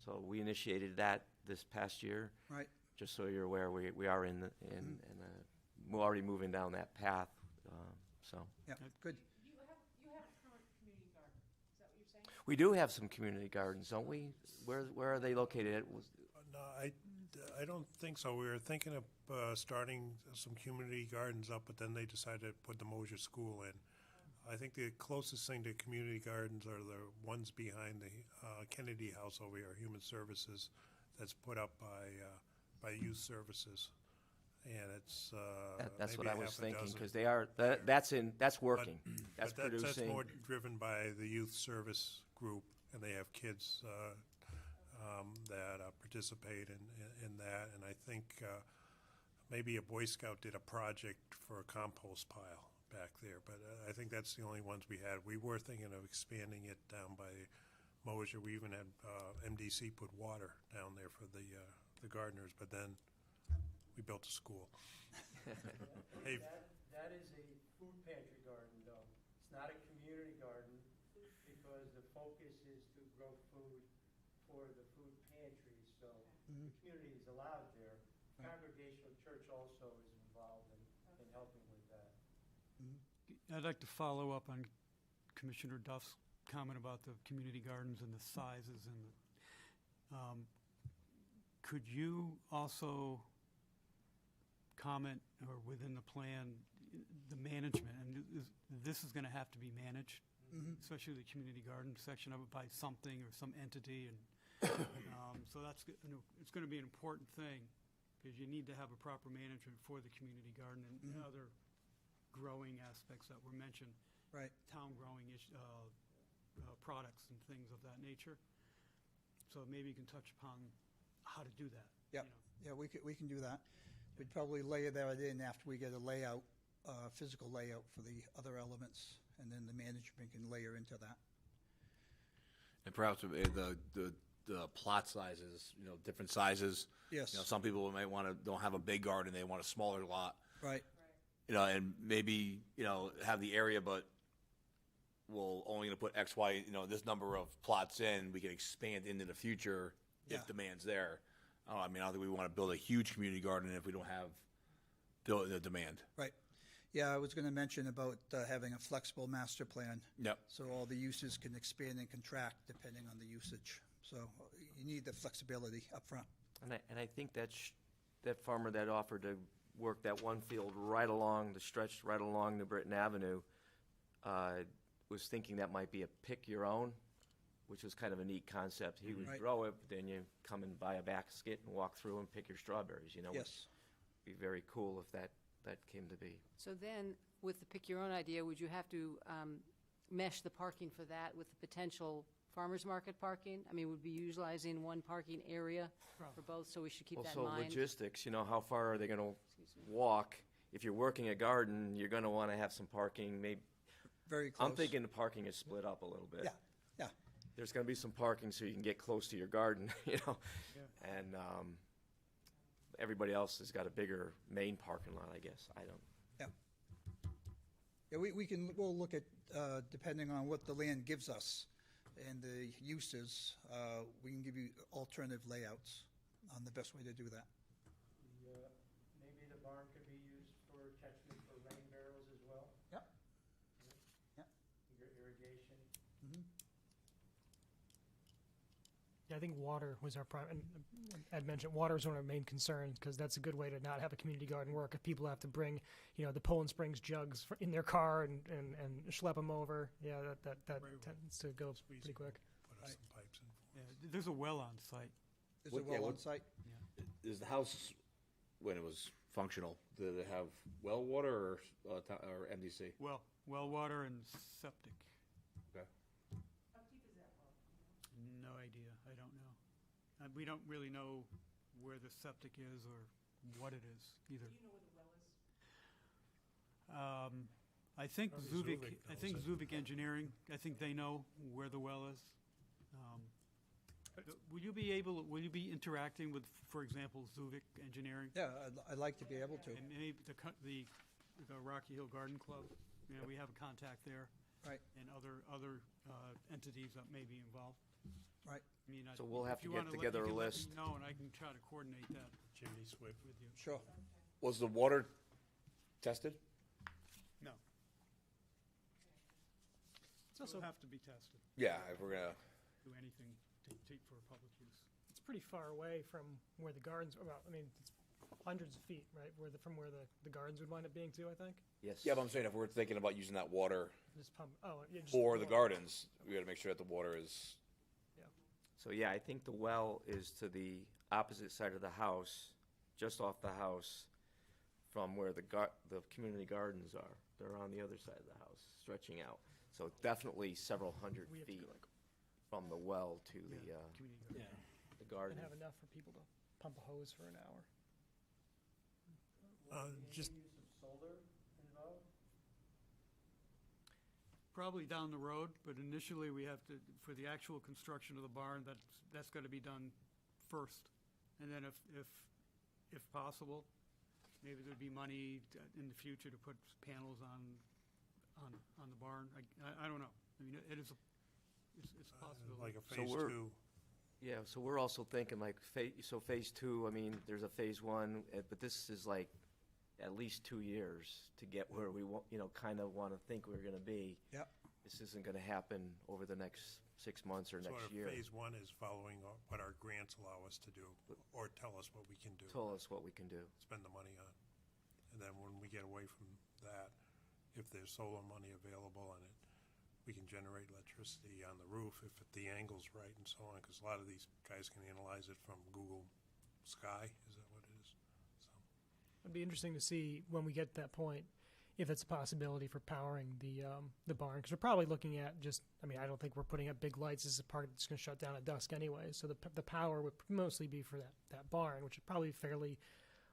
so we initiated that this past year.
Right.
Just so you're aware, we are we're already moving down that path. So
Yeah, good.
You have a current community garden, is that what you're saying?
we do have some community gardens, don't we? Where are they located?
No, I don't think so. We were thinking of starting some community gardens up, but then they decided to put the Mosier School in. I think the closest thing to community gardens are the ones behind the Kennedy House over here, Human Services, that's put up by Youth Services. And it's
That's what
maybe
I was
half a
thinking,
dozen.
because that's working. That's
But that's
producing.
more driven by the youth service group, and they have kids that participate in that. And I think maybe a Boy Scout did a project for a compost pile back there, but I think that's the only ones we had. We were thinking of expanding it down by Mosier. We even had MDC put water down there for the gardeners, but then we built a school. Hey,
That is a food pantry garden, though. It's not a community garden, because the focus is to grow food for the food pantry, so the community is allowed there. Congregational church also is involved in helping with that.
I'd like to follow up on Commissioner Duff's comment about the community gardens and the sizes and could you also comment, or within the plan, the management, and this is going to have to be managed, especially the community garden section of it, by something or some entity, and so it's going to be an important thing, because you need to have a proper management for the community garden and other growing aspects that were mentioned.
Right.
Town growing products and things of that nature. So maybe you can touch upon how to do that.
Yeah, yeah, we can do that. We'd probably layer that in after we get a layout, physical layout for the other elements, and then the management can layer into that.
And perhaps the plot sizes, different sizes.
Yes.
Some people don't have a big garden, they want a smaller lot.
Right.
And maybe, have the area, but we're only going to put X, Y, this number of plots in, we can expand into the future
Yeah.
if demand's there. I don't think we want to build a huge community garden if we don't have the demand.
Right. Yeah, I was going to mention about having a flexible master plan.
Yep.
So all the uses can expand and contract depending on the usage. So you need the flexibility up front.
And I think that farmer that offered to work that one field right along the stretch, right along New Britain Avenue, was thinking that might be a pick your own, which was kind of a neat concept. He would
Right.
grow it, but then you come and buy a basket and walk through and pick your strawberries,
Yes.
which would be very cool if that came to be.
So then, with the pick your own idea, would you have to mesh the parking for that with the potential farmer's market parking? I mean, would be utilizing one parking area for both, so we should keep that in
Also
mind.
logistics, how far are they gonna walk? If you're working a garden, you're gonna wanna have some parking, maybe.
Very close.
I'm thinking the parking is split up a little bit.
Yeah, yeah.
There's going to be some parking so you can get close to your garden, and everybody else has got a bigger main parking lot, I guess. I don't.
Yeah, we'll look at, depending on what the land gives us and the uses, we can give you alternative layouts on the best way to do that.
Maybe the barn could be used for catchment for rain barrels as well,
Yep. Yep.
irrigation.
Yeah, I think water was our prime, and Ed mentioned water is one of our main concerns, because that's a good way to not have a community garden work if people have to bring, the Poland Springs jugs in their car and schlep them over. Yeah, that tends to go pretty quick.
Put us some pipes in.
Yeah, there's a well on site.
Is it well on site?
Is the house, when it was functional, did it have well water or MDC?
Well, well water and septic.
Okay.
How deep is that well?
No idea, I don't know. We don't really know where the septic is or what it is either.
Do you know where the well is?
I think
Probably
Zuvik,
Zuvik
I
knows
think
it.
Zuvik Engineering, I think they know where the well is. Will you be interacting with, for example, Zuvik Engineering?
Yeah, I'd like to be able to.
And maybe the Rocky Hill Garden Club, you know, we have a contact there.
Right.
And other entities that may be involved.
Right.
I mean,
So we'll have
if you
to get
wanna
together a
you can let
list.
me know, and I can try to coordinate that
Chimney Swift.
with you.
Sure.
Was the water tested?
No.
It's also,
It'll have to be tested,
Yeah, if we're gonna,
do anything for public use.
it's pretty far away from where the gardens, well, I mean, it's hundreds of feet, right, from where the gardens would wind up being too, I think?
Yes.
yeah, but I'm saying if we're thinking about using that water
Just pump, yeah, just.
for the
water.
gardens, we gotta make sure that the water is,
So, yeah, I think the well is to the opposite side of the house, just off the house, from where the community gardens are. They're on the other side of the house, stretching out. So definitely several hundred
We have to
feet
go like,
from the well to
Community garden.
the garden.
and have enough for people to pump a hose for an hour.
Just,
Maybe use some solar involved?
Probably down the road, but initially we have to, for the actual construction of the barn, that's gotta be done first. And then if possible, maybe there'd be money in the future to put panels on the barn. I don't know. I mean, it's a possibility.
like a
So
phase
we're-
2.
Yeah, so we're also thinking like, phase two, I mean, there's a phase one, but this is like at least 2 years to get where we want, kind of want to think we're going to be.
Yep.
This isn't going to happen over the next 6 months or
Sort
next
of
year.
phase 1 is following what our grants allow us to do, or tell us what we can do,
Tell us what we can do.
spend the money on. And then when we get away from that, if there's solar money available on it, we can generate electricity on the roof if the angle's right and so on, because a lot of these guys can analyze it from Google Sky, is that what it is? So,
It'd be interesting to see when we get to that point, if it's a possibility for powering the barn, because we're probably looking at just, I mean, I don't think we're putting up big lights as a part that's going to shut down at dusk anyway, so the power would mostly be for that barn, which is probably fairly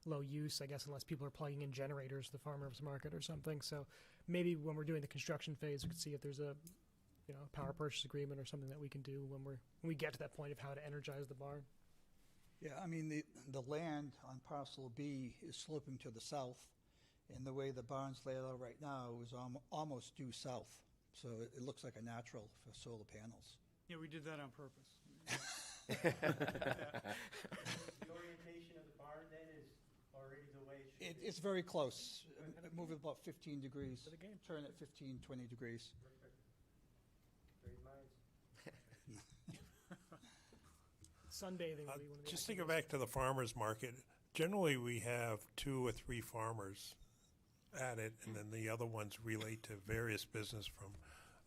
low use, I guess, unless people are plugging in generators to the farmer's market or something. So maybe when we're doing the construction phase, we could see if there's a power purchase agreement or something that we can do when we get to that point of how to energize the barn.
Yeah, I mean, the land on parcel B is sloping to the south, and the way the barn's laid out right now is almost due south. So it looks like a natural for solar panels.
Yeah, we did that on purpose.
The orientation of the barn then is already the way it should be?
It's very close. Move it about 15 degrees.
For the game.
Turn it 15, 20 degrees.
Perfect. Great minds.
Sunbathing would be one of the
just to go
activities.
back to the farmer's market, generally we have 2 or 3 farmers at it, and then the other ones relate to various business from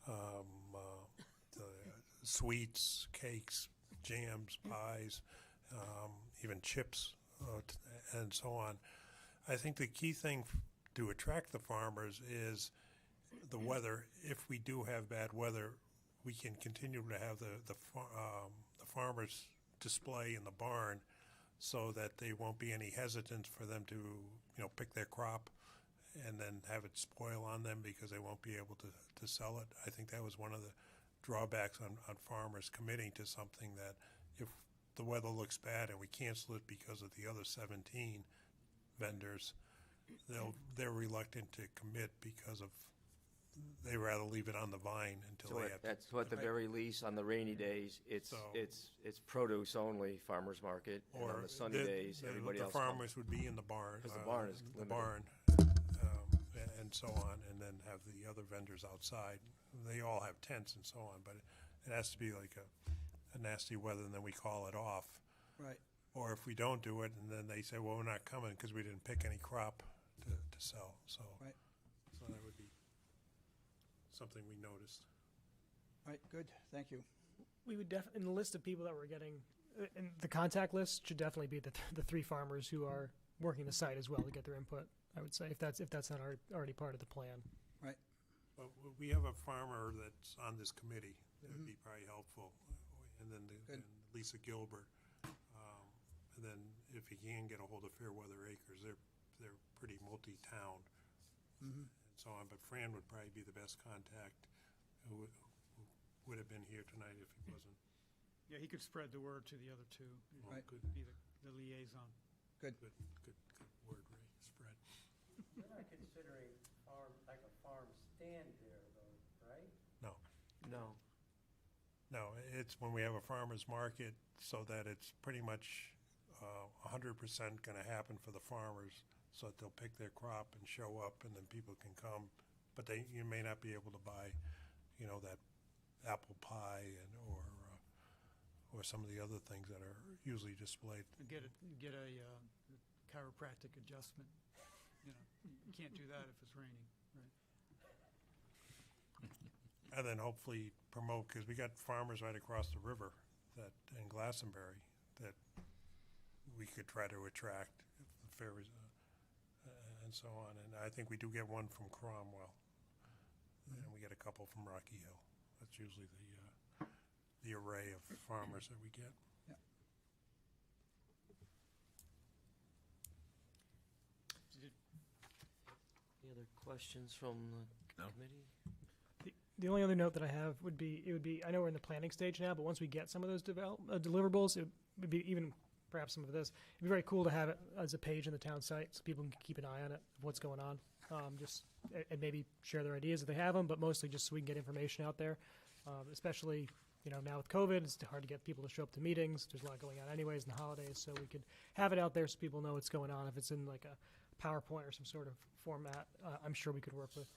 the sweets, cakes, jams, pies, even chips, and so on. I think the key thing to attract the farmers is the weather. If we do have bad weather, we can continue to have the farmers display in the barn, so that there won't be any hesitance for them to pick their crop and then have it spoil on them because they won't be able to sell it. I think that was one of the drawbacks on farmers committing to something, that if the weather looks bad and we cancel it because of the other 17 vendors, they're reluctant to commit because of they rather leave it on the vine until
So
they
at,
have
at, so at the very least, on the rainy days, it's produce only, farmer's market, and on the sunny days, everybody else
the
comes.
farmers would be in the barn.
'Cause the barn is
the
limited.
barn, and so on, and then have the other vendors outside. They all have tents and so on, but it has to be like a nasty weather, and then we call it off.
Right.
Or if we don't do it, and then they say, well, we're not coming because we didn't pick any crop to sell. So,
Right.
so that would be something we noticed.
Right, good, thank you.
We would in the list of people that we're getting, in the contact list should definitely be the 3 farmers who are working the site as well to get their input. I would say if that's not already part of the plan.
Right.
But we have a farmer that's on this committee. That would be probably helpful. And then
Good.
and Lisa Gilbert. And then if you can get a hold of Fairweather Acres, they're pretty multi-town and so on. But Fran would probably be the best contact who would have been here tonight if he wasn't.
Yeah, he could spread the word to the other two.
Well,
Right.
Good,
Be the liaison.
Good.
good word, Ray, spread.
You're not considering like a farm stand there, though, right?
No.
No.
No, it's when we have a farmer's market so that it's pretty much 100% going to happen for the farmers, so that they'll pick their crop and show up, and then people can come. But you may not be able to buy, that apple pie or some of the other things that are usually displayed.
Get a chiropractic adjustment. You can't do that if it's raining, right?
And then hopefully promote, because we got farmers right across the river in Glastonbury that we could try to attract if the fair is, and so on. And I think we do get one from Cromwell, and we get a couple from Rocky Hill. That's usually the array of farmers that we get.
Any other questions from the
No.
committee?
The only other note that I have would be, I know we're in the planning stage now, but once we get some of those deliverables, it would be even perhaps some of this, it'd be very cool to have it as a page in the town site so people can keep an eye on it, of what's going on. And maybe share their ideas if they have them, but mostly just so we can get information out there. Especially, now with COVID, it's hard to get people to show up to meetings. There's a lot going on anyways in the holidays, so we could have it out there so people know what's going on. If it's in like a PowerPoint or some sort of format, I'm sure we could work with,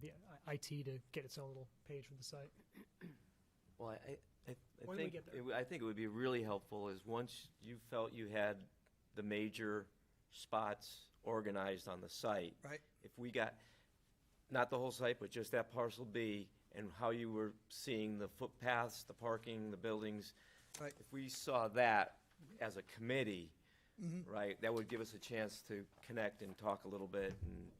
the IT to get its own little page for the site.
Well,
When we get there.
I think it would be really helpful is once you felt you had the major spots organized on the site.
Right.
If we got, not the whole site, but just that parcel B, and how you were seeing the footpaths, the parking, the buildings.
Right.
If we saw that as a committee, right, that would give us a chance to connect and talk a little bit. And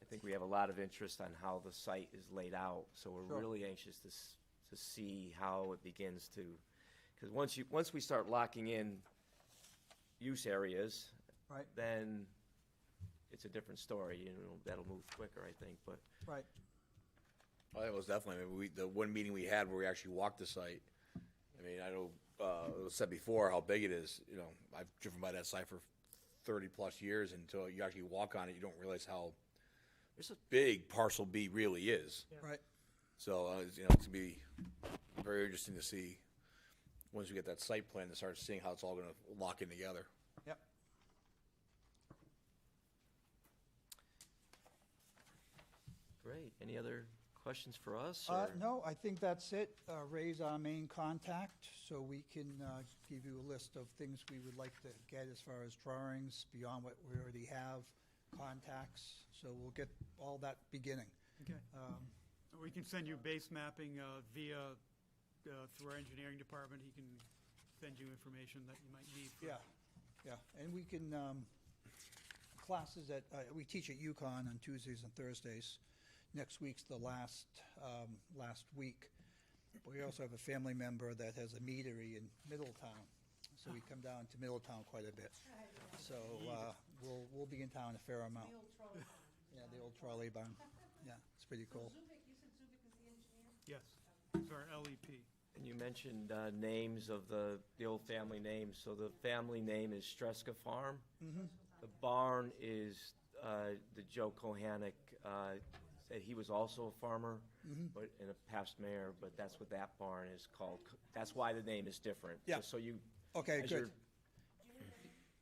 I think we have a lot of interest on how the site is laid out, so we're
Sure.
really anxious to see how it begins to, because once we start locking in use areas,
Right.
then it's a different story. That'll move quicker, I think. But
Right.
Well, it was definitely, the one meeting we had where we actually walked the site. I mean, I know, it was said before how big it is. I've driven by that site for 30-plus years, until you actually walk on it, you don't realize how big Parcel B really is.
Right.
So, it's going to be very interesting to see, once we get that site plan, to start seeing how it's all going to lock in together.
Yep.
great. Any other questions for us?
No, I think that's it. Ray's our main contact, so we can give you a list of things we would like to get as far as drawings beyond what we already have, contacts, so we'll get all that beginning.
Okay. We can send you base mapping via, through our engineering department. He can send you information that you might need.
Yeah, and we can, classes that, we teach at UConn on Tuesdays and Thursdays. Next week's the last week. We also have a family member that has a meadery in Middletown, so we come down to Middletown quite a bit. So we'll be in town a fair amount.
The old trolley barn.
Yeah, the old trolley barn. Yeah, it's pretty cool.
Zubik, you said Zubik is the engineer?
Yes, it's our LEP.
And you mentioned names of the old family names. So the family name is Streska Farm. The barn is the Joe Kohanic. Said he was also a farmer, but and a past mayor. But that's what that barn is called. That's why the name is different.
Yeah.
Just so you.
Okay,
as
good.
you're-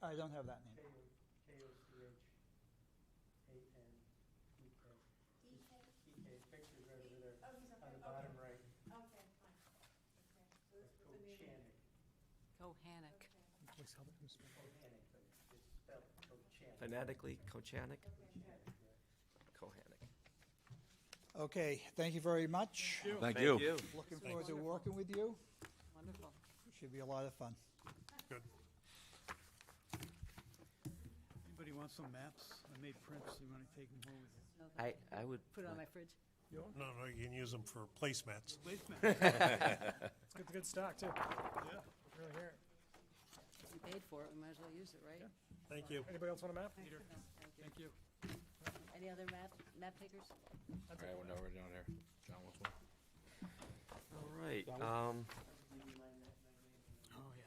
I don't have that name.
K-O-C-H-A-N-E-K. Picture's right over there, on the bottom right.
Okay, fine. Okay, so that's what the name is.
Kochanik.
Okay.
Please help me spell.
Kochanik, but it's spelled Kochanik.
Phonetically, Kochanik? Kohanic.
Okay, thank you very much.
Thank you.
Looking forward to working with you.
Wonderful.
Should be a lot of fun.
Good.
Anybody want some maps? I made prints. You want to take them home with you?
Okay.
I would.
Put it on my fridge.
No, you can use them for placemats.
It's good stock, too.
Yeah.
Really hear it.
We paid for it, we might as well use it, right?
Thank you.
Anybody else want a map?
Peter,
Thank you.
thank you.
Any other map takers?
All right, we're down there. John wants one.
All right.
Oh, yeah.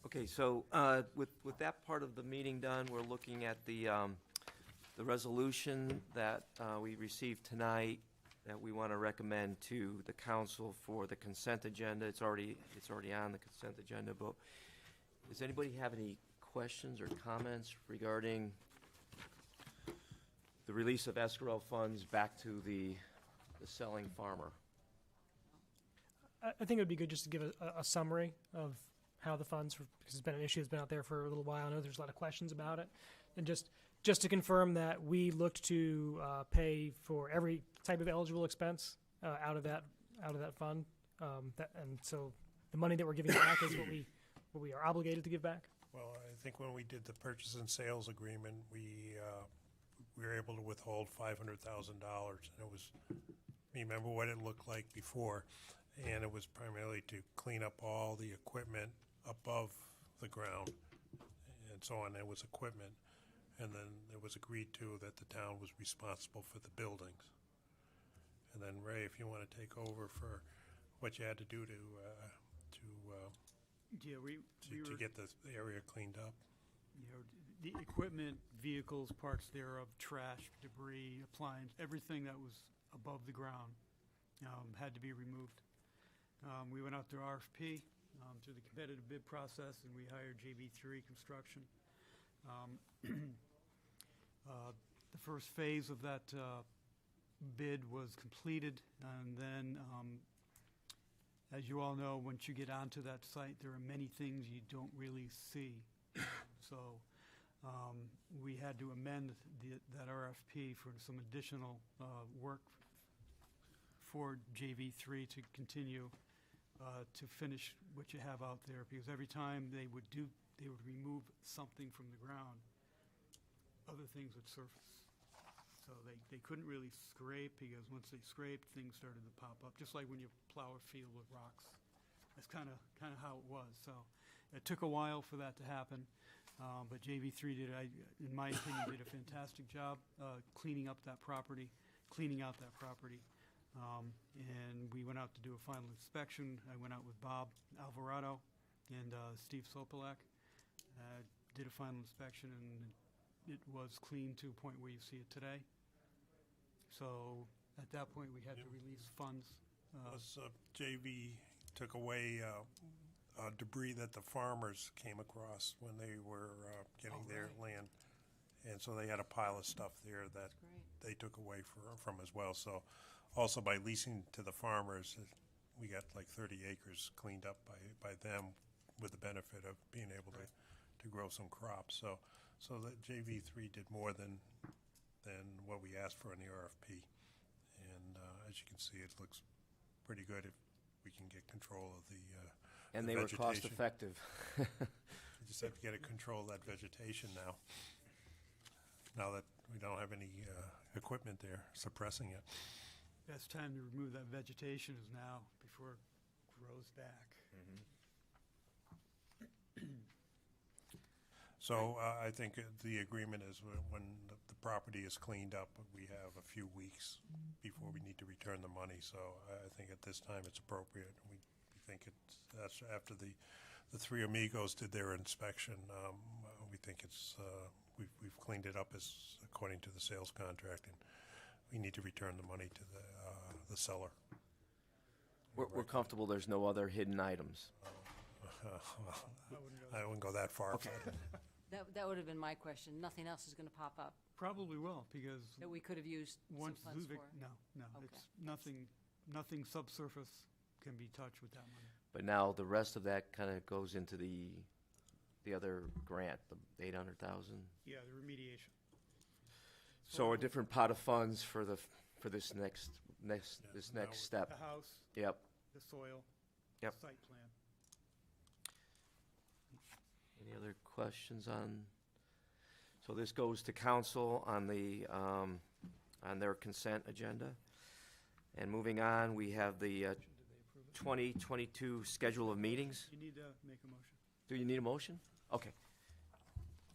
Okay, so with that part of the meeting done, we're looking at the resolution that we received tonight that we want to recommend to the council for the consent agenda. It's already on the consent agenda, but does anybody have any questions or comments regarding the release of escrow funds back to the selling farmer?
I think it would be good just to give a summary of how the funds, because it's been an issue that's been out there for a little while. I know there's a lot of questions about it. And just to confirm that we looked to pay for every type of eligible expense out of that fund. And so the money that we're giving back is what we are obligated to give back.
Well, I think when we did the purchase and sales agreement, we were able to withhold $500,000. And it was, remember what it looked like before, and it was primarily to clean up all the equipment above the ground and so on. There was equipment, and then it was agreed to that the town was responsible for the buildings. And then Ray, if you want to take over for what you had to do to
Yeah, we were,
get the area cleaned up.
you know, the equipment, vehicles, parts thereof, trash, debris, appliance, everything that was above the ground had to be removed. We went out to RFP through the competitive bid process, and we hired JV3 Construction. The first phase of that bid was completed, and then, as you all know, once you get onto that site, there are many things you don't really see. So we had to amend that RFP for some additional work for JV3 to continue to finish what you have out there, because every time they would remove something from the ground, other things would surface. So they couldn't really scrape, because once they scraped, things started to pop up, just like when you plow a field with rocks. That's kind of how it was. So it took a while for that to happen, but JV3 did, in my opinion, did a fantastic job cleaning out that property. And we went out to do a final inspection. I went out with Bob Alvarado and Steve Sopelak. Did a final inspection, and it was clean to a point where you see it today. So at that point, we had to release funds.
JV took away debris that the farmers came across when they were getting their land. And so they had a pile of stuff there that they took away from as well. So also by leasing to the farmers, we got like 30 acres cleaned up by them with the benefit of being able to grow some crops. So the JV3 did more than what we asked for in the RFP. And as you can see, it looks pretty good if we can get control of the
And
the
they were
vegetation.
cost effective.
We just have to get control of that vegetation now that we don't have any equipment there suppressing it.
Best time to remove that vegetation is now, before it grows back.
So I think the agreement is when the property is cleaned up, we have a few weeks before we need to return the money. So I think at this time it's appropriate. We think that's after the three amigos did their inspection. We think we've cleaned it up as according to the sales contract, and we need to return the money to the seller.
We're comfortable there's no other hidden items.
I wouldn't go that far.
Okay.
That would have been my question. Nothing else is going to pop up
Probably will, because
that we could have used some
once
funds
Zuvik,
for?
no,
Okay.
it's nothing subsurface can be touched with that money.
But now the rest of that kind of goes into the other grant, the 800,000.
Yeah, the remediation.
So a different pot of funds for this next step.
The house,
Yep.
the soil,
Yep.
site plan.
Any other questions on? So this goes to council on the, on their consent agenda. And moving on, we have the 2022 schedule of meetings.
You need to make a motion.
Do you need a motion? Okay.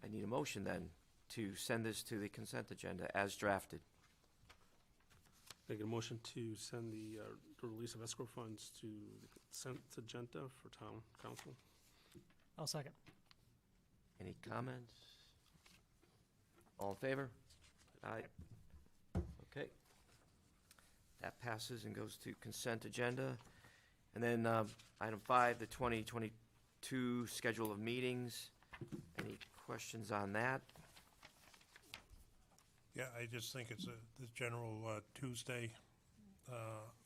I need a motion then to send this to the consent agenda as drafted.
Make a motion to send the release of escrow funds to the consent agenda for town council.
I'll second.
Any comments? All in favor? Aye. Okay. That passes and goes to consent agenda. And then item 5, the 2022 schedule of meetings. Any questions on that?
Yeah, I just think it's the general Tuesday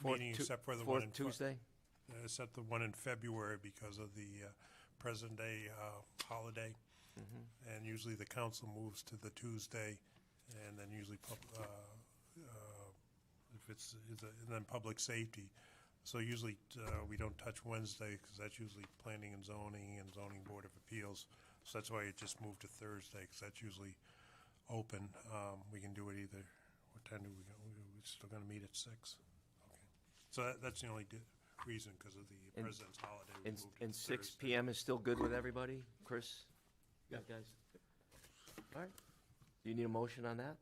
Fourth
meeting,
Tu-
except for the one
Fourth
in
Tuesday?
except the one in February because of the President Day holiday. And usually the council moves to the Tuesday, and then usually if and then public safety. So usually we don't touch Wednesday because that's usually planning and zoning board of appeals. So that's why it just moved to Thursday, because that's usually open. We can do it either. What time do we go? We're still going to meet at 6. Okay. So that's the only reason, because of the
And-
President's holiday. we moved it
And
to
6
Thursday.
PM is still good with everybody? Chris?
Yeah.
Guys? All right. Do you need a motion on that?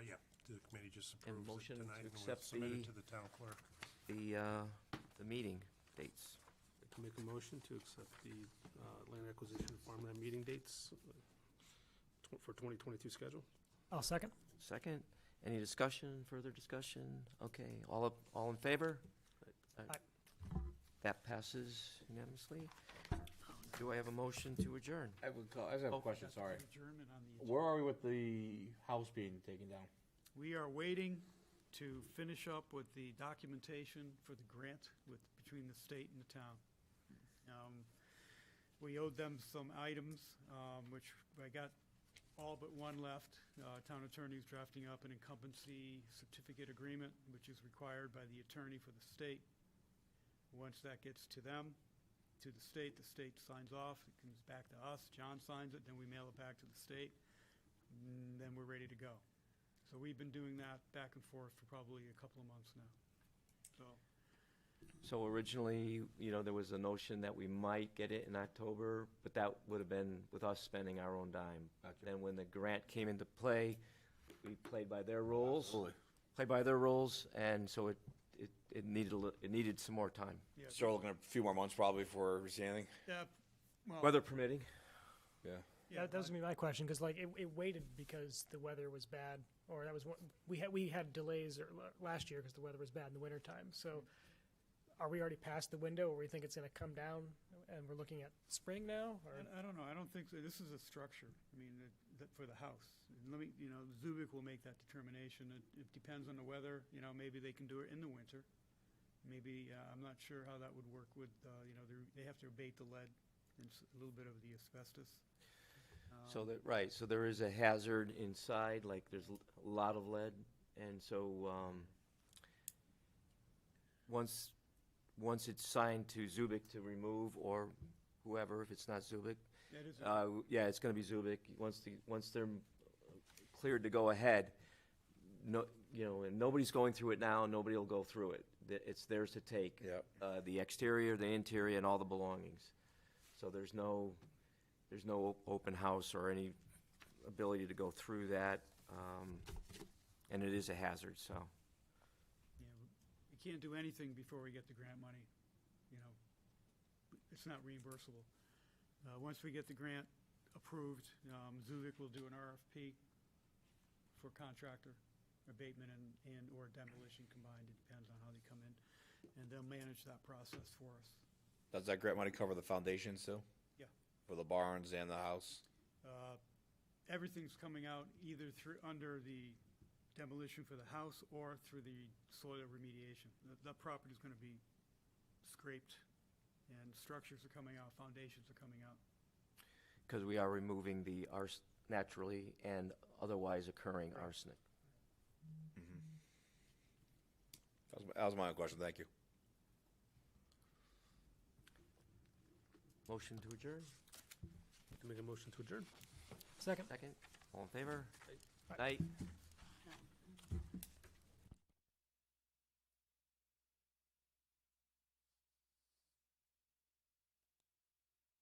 Yeah, the committee just
And
approved
motion
it
to
tonight, and we'll
accept
submit
the-
it to the town clerk.
The meeting dates.
I can make a motion to accept the land acquisition and farmland meeting dates for 2022 schedule.
I'll second.
Second. Any discussion, further discussion? Okay, all in favor?
Aye.
That passes unanimously. Do I have a motion to adjourn?
I just have a question, sorry.
Adjournment on the
Where are we with the house being taken down?
We are waiting to finish up with the documentation for the grant between the state and the town. We owed them some items, which I got all but one left. Town attorney's drafting up an incumbency certificate agreement, which is required by the attorney for the state. Once that gets to them, to the state signs off, it comes back to us, John signs it, then we mail it back to the state, and then we're ready to go. So we've been doing that back and forth for probably a couple of months now. So,
So originally, there was a notion that we might get it in October, but that would have been with us spending our own dime.
Gotcha.
Then when the grant came into play, we played by their rules.
Absolutely.
Played by their rules, and so it needed some more time,
yeah.
Start looking at a few more months probably before we see anything.
Yeah, well,
weather permitting.
Yeah.
yeah,
That was gonna be my question, because like it waited because the weather was bad, or that was one, we had delays last year because the weather was bad in the wintertime. So are we already past the window, or we think it's gonna come down, and we're looking at spring now? Or
I don't know. I don't think so. This is a structure. I mean, for the house. And let me, Zubik will make that determination. It depends on the weather. Maybe they can do it in the winter. Maybe I'm not sure how that would work with. They have to abate the lead and a little bit of the asbestos.
So so there is a hazard inside, like there's a lot of lead, and so once it's signed to Zubik to remove, or whoever, if it's not Zubik,
That is
yeah, it's going to be Zubik. Once they're cleared to go ahead, and nobody's going through it now. Nobody will go through it. It's theirs to take.
Yep.
The exterior, the interior, and all the belongings. So there's no open house or any ability to go through that, and it is a hazard. So
we can't do anything before we get the grant money. It's not reimbursable. Once we get the grant approved, Zubik will do an RFP for contractor, abatement and/or demolition combined. It depends on how they come in, and they'll manage that process for us.
Does that grant money cover the foundations too?
Yeah.
For the barns and the house?
Everything's coming out either under the demolition for the house or through the soil remediation. That property's going to be scraped, and structures are coming out, foundations are coming out.
because we are removing the naturally and otherwise occurring arsenic.
That was my own question, thank you.
Motion to adjourn?
I can make a motion to adjourn.
second.
Second. All in favor? Night.